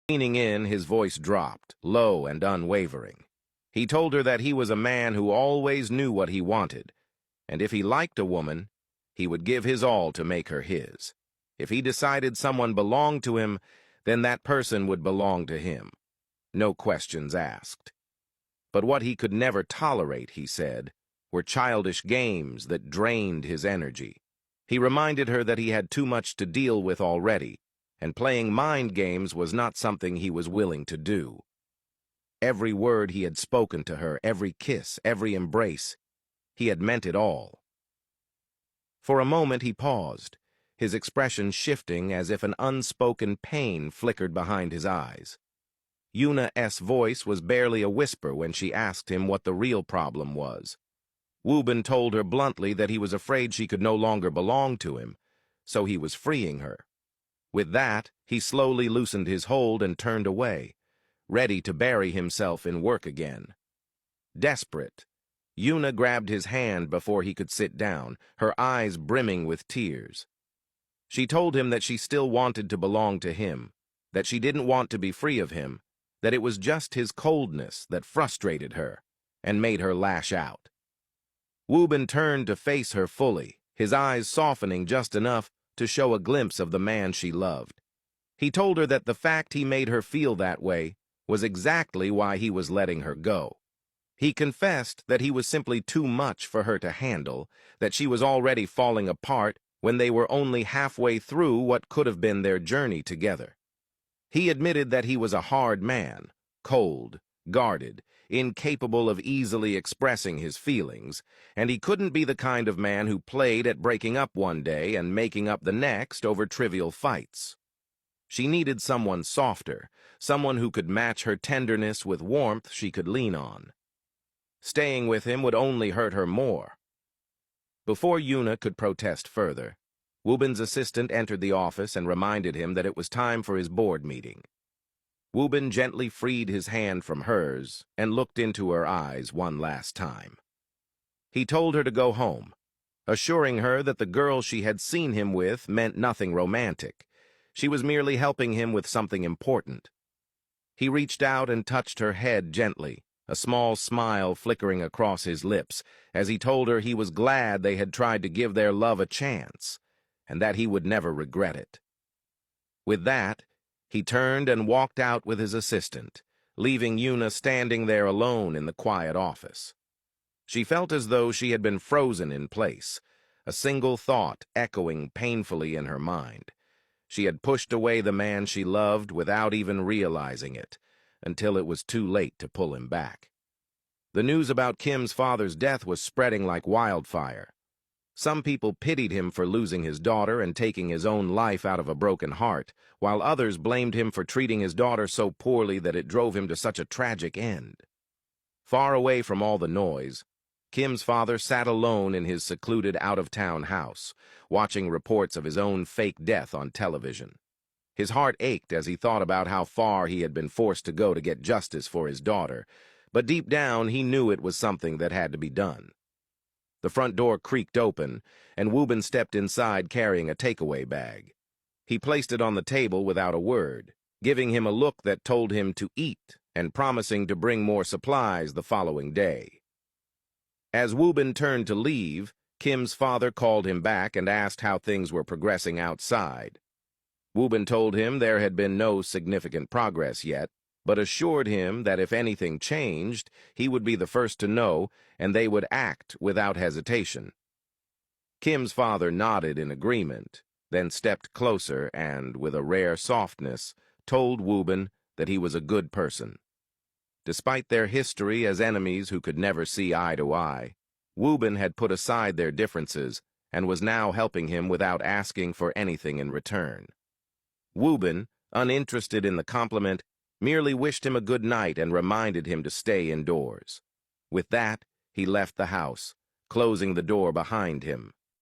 Leaning in, his voice dropped, low and unwavering. He told her that he was a man who always knew what he wanted, and if he liked a woman, he would give his all to make her his. If he decided someone belonged to him, then that person would belong to him. No questions asked. But what he could never tolerate, he said, were childish games that drained his energy. He reminded her that he had too much to deal with already, and playing mind games was not something he was willing to do. Every word he had spoken to her, every kiss, every embrace, he had meant it all. For a moment he paused, his expression shifting as if an unspoken pain flickered behind his eyes. Yuna's voice was barely a whisper when she asked him what the real problem was. Wobin told her bluntly that he was afraid she could no longer belong to him, so he was freeing her. With that, he slowly loosened his hold and turned away, ready to bury himself in work again. Desperate, Yuna grabbed his hand before he could sit down, her eyes brimming with tears. She told him that she still wanted to belong to him, that she didn't want to be free of him, that it was just his coldness that frustrated her and made her lash out. Wobin turned to face her fully, his eyes softening just enough to show a glimpse of the man she loved. He told her that the fact he made her feel that way was exactly why he was letting her go. He confessed that he was simply too much for her to handle, that she was already falling apart when they were only halfway through what could have been their journey together. He admitted that he was a hard man, cold, guarded, incapable of easily expressing his feelings, and he couldn't be the kind of man who played at breaking up one day and making up the next over trivial fights. She needed someone softer, someone who could match her tenderness with warmth she could lean on. Staying with him would only hurt her more. Before Yuna could protest further, Wobin's assistant entered the office and reminded him that it was time for his board meeting. Wobin gently freed his hand from hers and looked into her eyes one last time. He told her to go home, assuring her that the girl she had seen him with meant nothing romantic. She was merely helping him with something important. He reached out and touched her head gently, a small smile flickering across his lips, as he told her he was glad they had tried to give their love a chance, and that he would never regret it. With that, he turned and walked out with his assistant, leaving Yuna standing there alone in the quiet office. She felt as though she had been frozen in place, a single thought echoing painfully in her mind. She had pushed away the man she loved without even realizing it, until it was too late to pull him back. The news about Kim's father's death was spreading like wildfire. Some people pitied him for losing his daughter and taking his own life out of a broken heart, while others blamed him for treating his daughter so poorly that it drove him to such a tragic end. Far away from all the noise, Kim's father sat alone in his secluded out-of-town house, watching reports of his own fake death on television. His heart ached as he thought about how far he had been forced to go to get justice for his daughter, but deep down he knew it was something that had to be done. The front door creaked open, and Wobin stepped inside carrying a takeaway bag. He placed it on the table without a word, giving him a look that told him to eat and promising to bring more supplies the following day. As Wobin turned to leave, Kim's father called him back and asked how things were progressing outside. Wobin told him there had been no significant progress yet, but assured him that if anything changed, he would be the first to know, and they would act without hesitation. Kim's father nodded in agreement, then stepped closer and, with a rare softness, told Wobin that he was a good person. Despite their history as enemies who could never see eye to eye, Wobin had put aside their differences and was now helping him without asking for anything in return. Wobin, uninterested in the compliment, merely wished him a good night and reminded him to stay indoors. With that, he left the house, closing the door behind him.